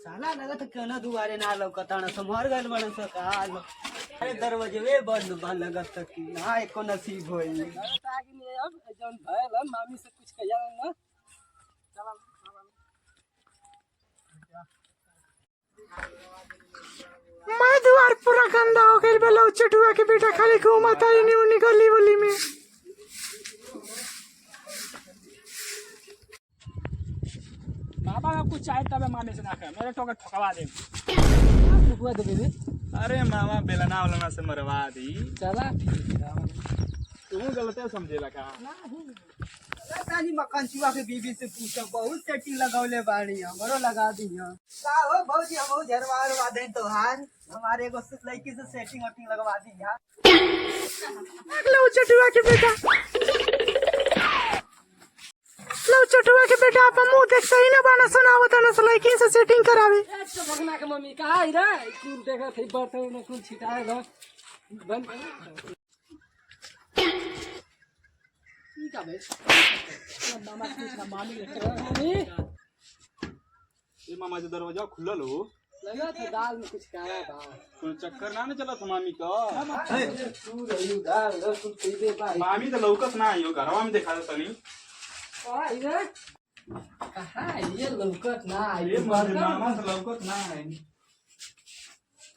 साला लगत क्यों ना दुआरे ना लौकता ना समहर गइल बड़न स का अरे दरवाजे वे बंद बा लगत कि ना एको नसीब होई ताकि नहीं अब जौन भयल हम मामी से कुछ कहिया ना। चला मैं द्वार पूरा गंदा हो गई बेला चटुआ के बेटा खाली घूमता ही नहीं उन्हीं गली वली में। बाबा का कुछ चाहे तब मामी से ना कर मेरे टोकर ठकवा दे। ठकवा दे दे। अरे मामा बेलना वलना से मरवा दी। चला तुम गलत समझेला का तानी मकान चुआ के बीबी से पूछा बहुत सेटिंग लगौले बाड़ी हमरो लगा दिया का हो भौजी हम झरवार वादे तोहार हमारे एगो लड़की से सेटिंग वटिंग लगवा दिया लो चटुआ के बेटा लो चटुआ के बेटा आप मुंह देख सही ना बाना सुनावत ना लड़की से सेटिंग करावे। तो भगना के मम्मी का आई रे कुल देखा थे बर्तन में कुल छिटाए ग बंद कर ठीक है भाई मामा कुछ मामी मम्मी ये मामा जो दरवाजा खुलल हो लगा था दाल में कुछ काला था कोई चक्कर ना चला था मामी का तू रही दाल कुछ पी दे भाई मामी तो लौकत ना आइयो घरवा में देखा तनी आई रे कहां ये लौकत ना ये मामा से लौकत ना है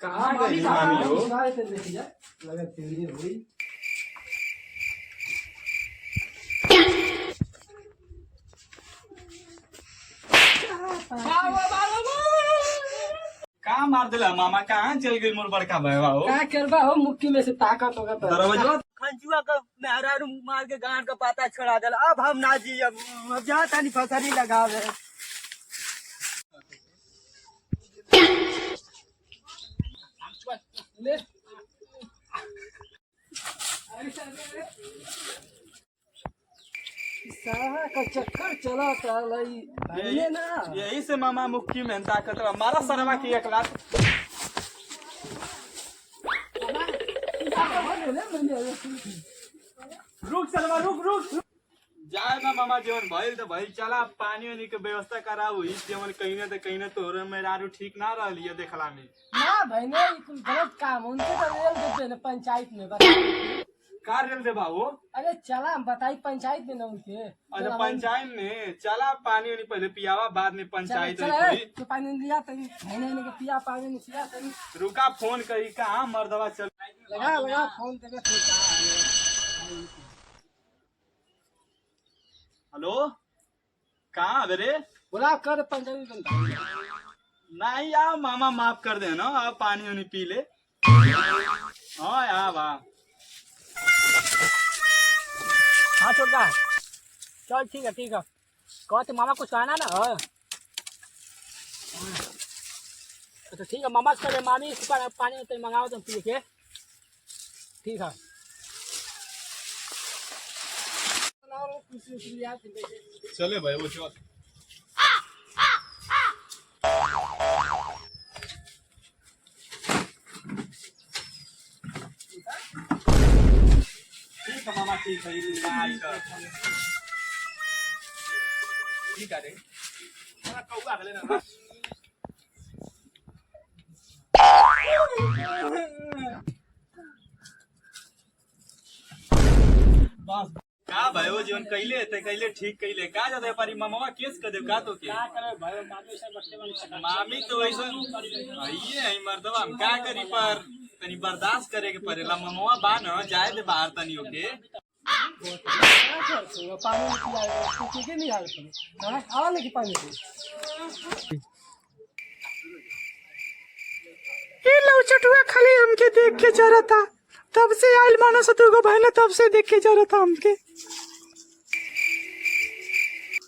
कहां गई मामी मामी हो काहे से देखिए लगा तेरी हुई का मार दिला मामा कहां चल गई मोर बड़का भैया हो का करबा हो मुक्की में से ताकत होगा तो दरवाजा खंजुआ का मेहरारू मार के गांड का पाता छड़ा दल अब हम ना जी अब जहाँ तानी फसरी लगावे ले साहा का चक्कर चला था लई भाई ना यही से मामा मुक्की में ताकत मारा सरवा की 1 लाख रुक चलवा रुक जाए ना मामा जीवन भइल तो भइल चला पानी वानी के व्यवस्था कराऊ इस जीवन कहीं ना तोरे मेरारू ठीक ना रहलिए देखला में ना भाई ने कुछ गलत काम उनके तो रेल देते ना पंचायत में बता का रेल दे बाबू अरे चला हम बताई पंचायत में ना उनके अच्छा पंचायत में चला पानी वानी पहले पियावा बाद में पंचायत चला हुई तो पानी लिया तनी भाई ने पिया पानी नहीं पिया तनी रुका फोन करी कहाँ मर्दवा चल लगा फोन पे हेलो कहाँ रे बोला कर पंचायत में नहीं यार मामा माफ कर देना आप पानी वानी पी ले हाँ यार वाह हाँ छोटा चल ठीक है कहते मामा कुछ कहना ना हाँ तो ठीक है मामा से मामी पानी तो मंगाओ तुम पी के ठीक है चले भाई वो चल ठीक है मामा ठीक है ठीक है रे कौआ गले ना बस का भयो जीवन कैले ठीक कैले का जाते पारी मामा केस कर दे का तो के क्या करे भाई मामी से बच्चे वाली मामी तो ऐसा आइए है मर्दवा हम का करी पर तनी बर्दाश्त करे के पड़ेला मामा बा न जाए दे बाहर तनी ओके पानी पिया नहीं आवे आवा लेके पानी ये लो चटुआ खाली हमके देख के जा रहा था तब से आयल माना से तू बहन तब से देख के जा रहा था हमके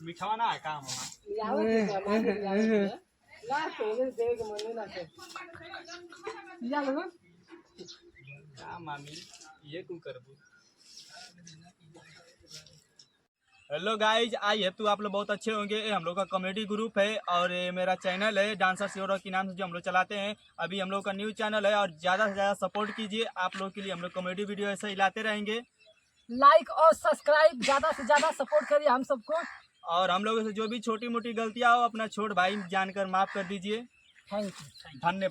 मिठावा ना है का मामा ला तो दे के मन ना के या लो का मामी ये क्यों करबू हेलो गाइज आई है तो आप लोग बहुत अच्छे होंगे ये हम लोग का कॉमेडी ग्रुप है और ये मेरा चैनल है डांसर सियोरा के नाम से जो हम लोग चलाते हैं अभी हम लोग का न्यू चैनल है और ज़्यादा से ज़्यादा सपोर्ट कीजिए आप लोग के लिए हम लोग कॉमेडी वीडियो ऐसे ही लाते रहेंगे लाइक और सब्सक्राइब ज़्यादा से ज़्यादा सपोर्ट करिए हम सबको और हम लोगों से जो भी छोटी मोटी गलतियाँ हो अपना छोट भाई जानकर माफ़ कर दीजिए। Thank you. धन्यवाद।